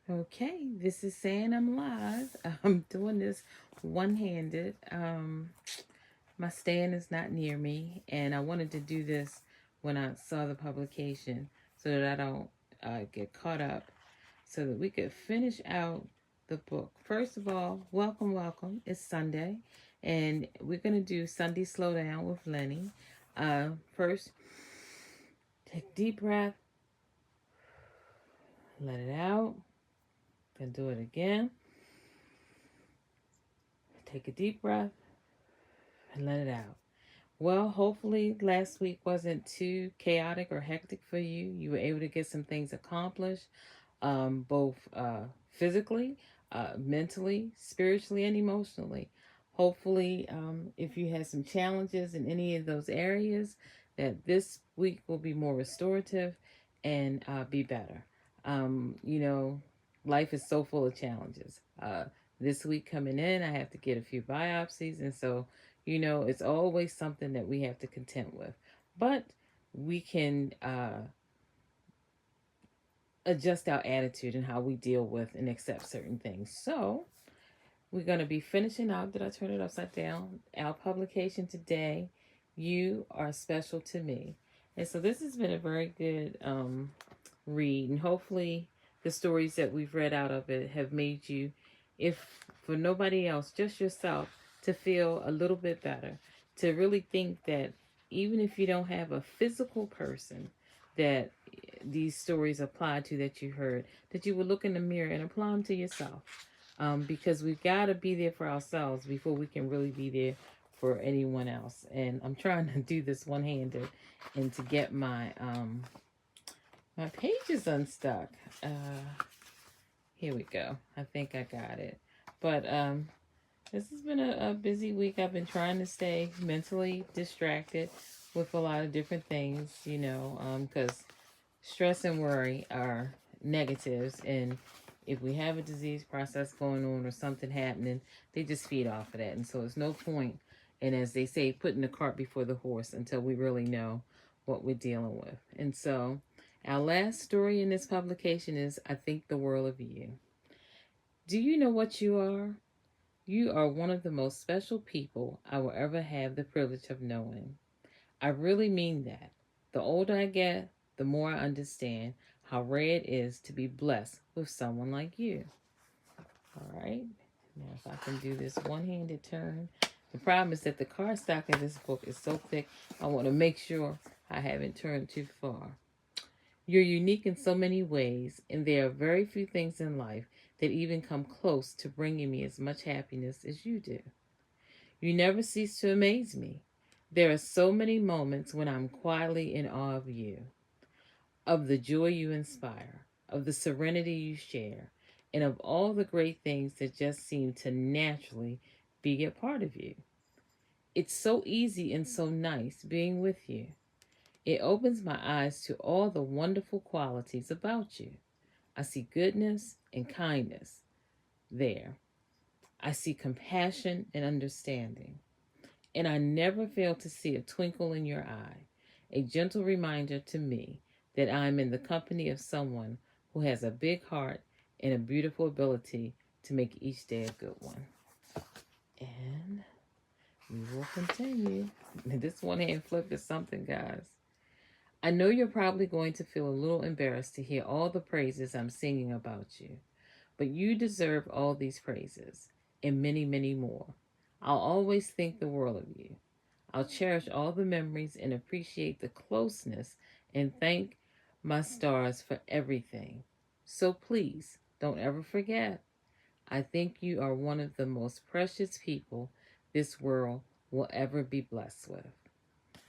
Okay, this is saying I'm live. I'm doing this one-handed. My stand is not near me, and I wanted to do this when I saw the publication so that I don't get caught up, so that we could finish out the book. First of all, welcome, welcome. It's Sunday, and we're gonna do Sunday Slowdown with Lynie. First, take a deep breath, let it out, then do it again. Take a deep breath and let it out. Well, hopefully last week wasn't too chaotic or hectic for you. You were able to get some things accomplished, both physically, mentally, spiritually, and emotionally. Hopefully, if you had some challenges in any of those areas, that this week will be more restorative and be better. You know, life is so full of challenges. This week coming in, I have to get a few biopsies, and so it's always something that we have to contend with. But we can adjust our attitude and how we deal with and accept certain things. So we're going to be finishing out. Did I turn it upside down? Our publication today, You Are Special to Me. And so this has been a very good read. And hopefully the stories that we've read out of it have made you, if for nobody else, just yourself, to feel a little bit better. To really think that even if you don't have a physical person that these stories apply to that you heard, that you would look in the mirror and apply them to yourself. Because we've got to be there for ourselves before we can really be there for anyone else. And I'm trying to do this one-handed and to get my page is unstuck. Here we go. I think I got it. But this has been a busy week. I've been trying to stay mentally distracted with a lot of different things, because stress and worry are negatives. And if we have a disease process going on or something happening, they just feed off of that. And so it's no point, and as they say, putting the cart before the horse until we really know what we're dealing with. And so our last story in this publication is I Think the World of You. Do you know what you are? You are one of the most special people I will ever have the privilege of knowing. I really mean that. The older I get, the more I understand how rare it is to be blessed with someone like you. All right. Now, if I can do this one-handed turn. The problem is that the cardstock of this book is so thick, I want to make sure I haven't turned too far. You're unique in so many ways, and there are very few things in life that even come close to bringing me as much happiness as you do. You never cease to amaze me. There are so many moments when I'm quietly in awe of you, of the joy you inspire, of the serenity you share, and of all the great things that just seem to naturally be a part of you. It's so easy and so nice being with you. It opens my eyes to all the wonderful qualities about you. I see goodness and kindness there. I see compassion and understanding. And I never fail to see a twinkle in your eye, a gentle reminder to me that I'm in the company of someone who has a big heart and a beautiful ability to make each day a good one. And we will continue. This one hand flip is something, guys. I know you're probably going to feel a little embarrassed to hear all the praises I'm singing about you, but you deserve all these praises and many, many more. I'll always think the world of you. I'll cherish all the memories and appreciate the closeness and thank my stars for everything. So please don't ever forget. I think you are one of the most precious people this world will ever be blessed with.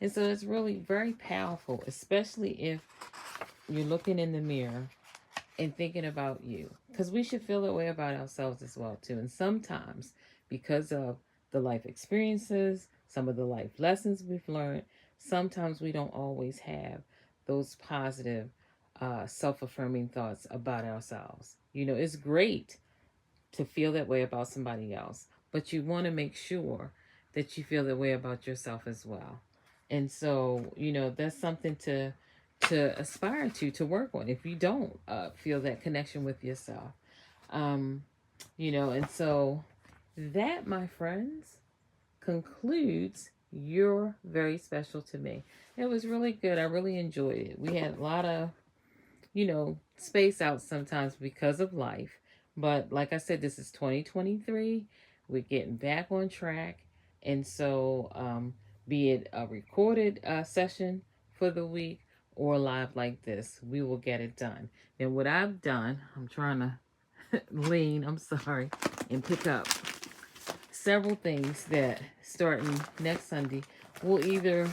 And so it's really very powerful, especially if you're looking in the mirror and thinking about you. Because we should feel that way about ourselves as well, too. And sometimes, because of the life experiences, some of the life lessons we've learned, sometimes we don't always have those positive, self-affirming thoughts about ourselves. It's great to feel that way about somebody else, but you want to make sure that you feel that way about yourself as well. And so, that's something to to aspire to work on if you don't feel that connection with yourself. Um, and so that, my friends, concludes You're Very Special to Me. It was really good. I really enjoyed it. We had a lot of, space out sometimes because of life. But like I said, this is 2023. We're getting back on track. And so, be it a recorded session for the week or live like this, we will get it done. And what I've done, I'm trying to I'm sorry, and pick up several things that starting next Sunday will either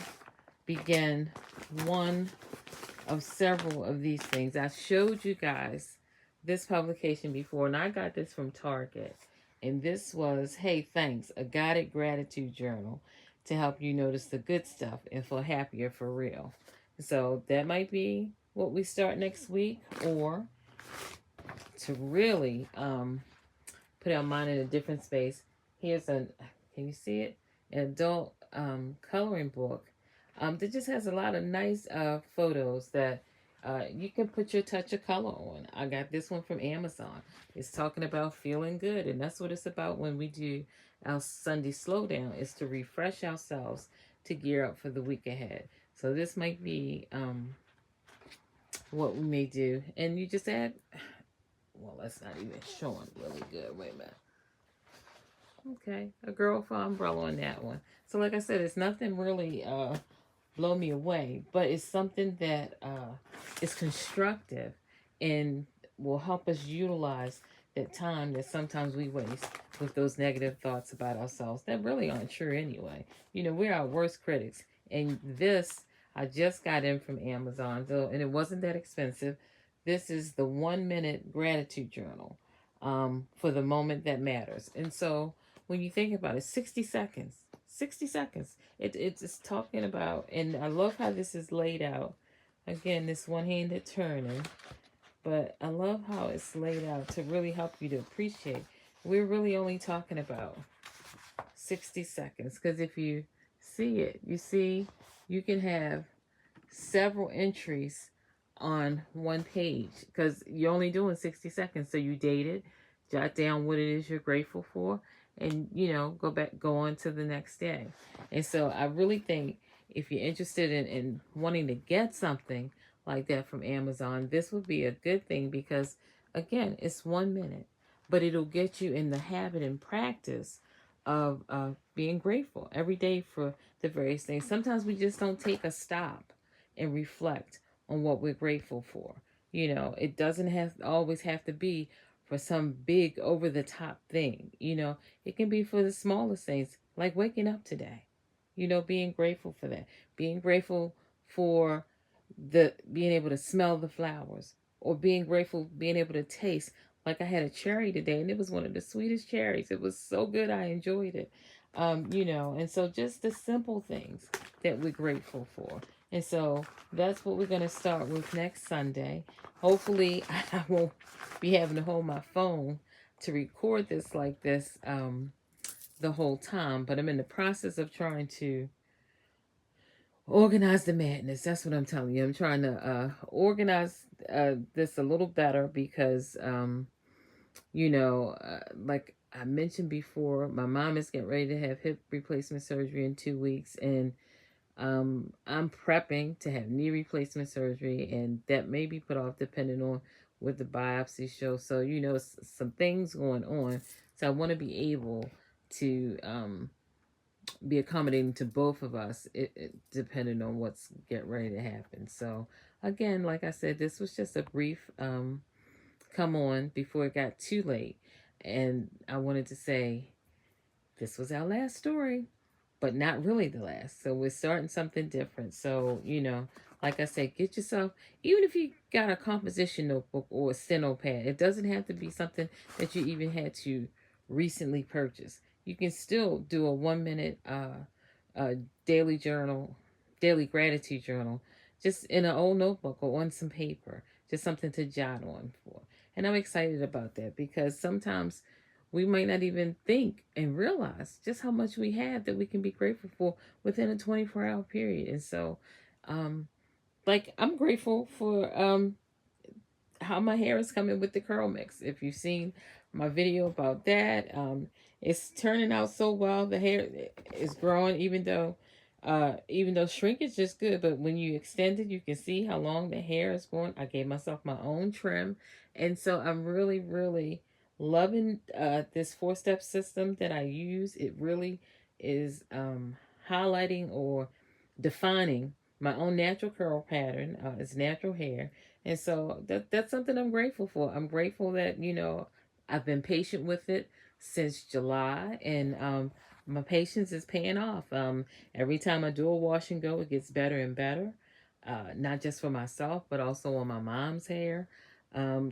begin one of several of these things. I showed you guys this publication before, and I got this from Target. And this was, Hey, Thanks, a guided gratitude journal to help you notice the good stuff and feel happier for real. So that might be what we start next week, or to really put our mind in a different space. Here's can you see it? An adult coloring book that just has a lot of nice photos that you can put your touch of color on. I got this one from Amazon. It's talking about feeling good, and that's what it's about when we do our Sunday Slowdown, is to refresh ourselves to gear up for the week ahead. So this might be what we may do. And you just add, well, that's not even showing really good. Wait a minute. Okay, a girl for umbrella on that one. So like I said, it's nothing really blow me away, but it's something that is constructive and will help us utilize that time that sometimes we waste with those negative thoughts about ourselves that really aren't true anyway. We're our worst critics. And this I just got in from Amazon, so, and it wasn't that expensive. This is the 1 minute gratitude journal for the moment that matters. And so when you think about it, 60 seconds. 60 seconds. It's talking about, and I love how this is laid out. Again, this one-handed turning, but I love how it's laid out to really help you to appreciate. We're really only talking about 60 seconds, because if you see it, you see you can have several entries on one page because you're only doing 60 seconds. So you date it, jot down what it is you're grateful for, and go on to the next day. And so I really think if you're interested in wanting to get something like that from Amazon, this would be a good thing, because again, it's 1 minute, but it'll get you in the habit and practice of being grateful every day for the various things. Sometimes we just don't take a stop and reflect on what we're grateful for. It doesn't always have to be for some big over the top thing. It can be for the smallest things, like waking up today. Being grateful for that. Being grateful for the being able to smell the flowers, or being grateful being able to taste. Like I had a cherry today, and it was one of the sweetest cherries. It was so good, I enjoyed it. And so just the simple things that we're grateful for. And so that's what we're going to start with next Sunday. Hopefully, I won't be having to hold my phone to record this like this the whole time. But I'm in the process of trying to organize the madness. That's what I'm telling you. I'm trying to organize this a little better because, like I mentioned before, my mom is getting ready to have hip replacement surgery in 2 weeks. And I'm prepping to have knee replacement surgery, and that may be put off depending on what the biopsy shows. So, some things going on. So I want to be able to be accommodating to both of us, depending on what's getting ready to happen. So again, like I said, this was just a brief come on before it got too late. And I wanted to say this was our last story, but not really the last. So we're starting something different. So, like I said, get yourself, even if you got a composition notebook or a steno pad, it doesn't have to be something that you even had to recently purchase. You can still do a 1 minute daily journal, daily gratitude journal, just in an old notebook or on some paper, just something to jot on for. And I'm excited about that, because sometimes we might not even think and realize just how much we have that we can be grateful for within a 24-hour period. And so like I'm grateful for how my hair is coming with the curl mix. If you've seen my video about that, it's turning out so well. The hair is growing, even though shrinkage is good, but when you extend it, you can see how long the hair is going. I gave myself my own trim, and so I'm really, really loving this four-step system that I use. It really is highlighting or defining my own natural curl pattern. It's natural hair, and so that's something I'm grateful for. I'm grateful that, I've been patient with it since July, and my patience is paying off. Every time I do a wash and go, it gets better and better. Not just for myself, but also on my mom's hair.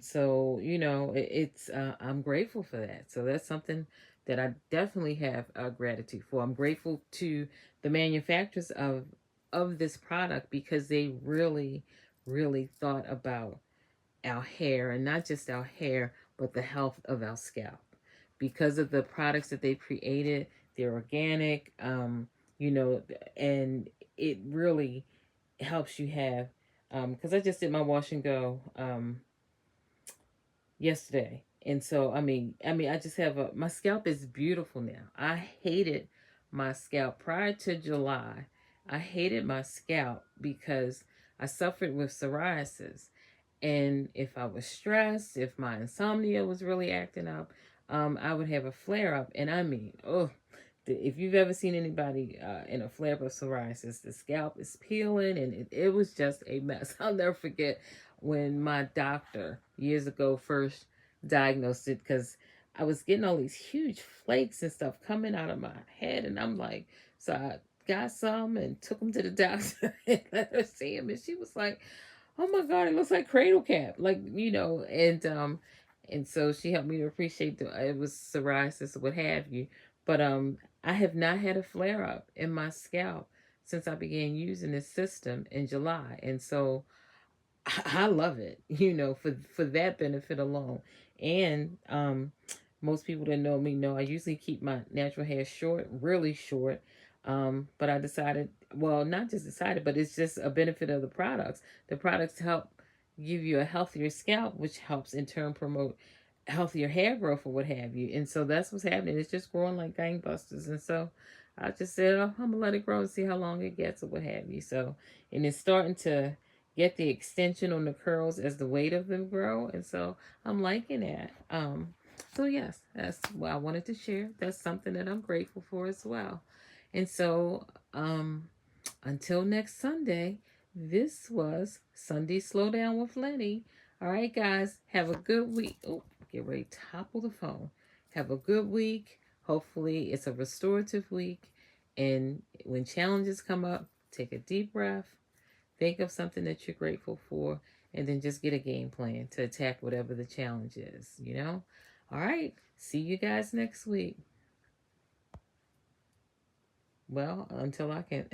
So it's I'm grateful for that. So that's something that I definitely have gratitude for. I'm grateful to the manufacturers of this product because they really, really thought about our hair, and not just our hair, but the health of our scalp. Because of the products that they created, they're organic, you know, and it really helps you have. Because I just did my wash and go yesterday, and so I just have my scalp is beautiful now. I hated my scalp prior to July. I hated my scalp because I suffered with psoriasis, and if I was stressed, if my insomnia was really acting up, I would have a flare up. And oh, if you've ever seen anybody in a flare up of psoriasis, the scalp is peeling, and it was just a mess. I'll never forget when my doctor years ago first diagnosed it, because I was getting all these huge flakes and stuff coming out of my head, and I'm like, so I got some and took them to the doctor and let her see him, and she was like, oh my god, it looks like cradle cap, like, and so she helped me to appreciate it was psoriasis or what have you. But I have not had a flare up in my scalp since I began using this system in July, and so I love it, for that benefit alone. And most people that know me know I usually keep my natural hair short, really short. But I decided, well, not just decided, but it's just a benefit of the products. The products help give you a healthier scalp, which helps in turn promote healthier hair growth or what have you. And so that's what's happening. It's just growing like gangbusters. And so I just said, oh, I'm gonna let it grow and see how long it gets or what have you. So, and it's starting to get the extension on the curls as the weight of them grow, and so I'm liking that. So yes, that's what I wanted to share. That's something that I'm grateful for as well. And so until next Sunday, this was Sunday Slowdown with Lenny. All right, guys, have a good week. Oh, get ready to topple the phone. Have a good week. Hopefully it's a restorative week, and when challenges come up, take a deep breath. Think of something that you're grateful for, and then just get a game plan to attack whatever the challenge is. All right. See you guys next week. Well, until I can.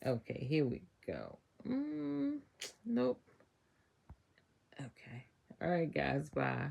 Okay, here we go. Nope. Okay. All right, guys. Bye.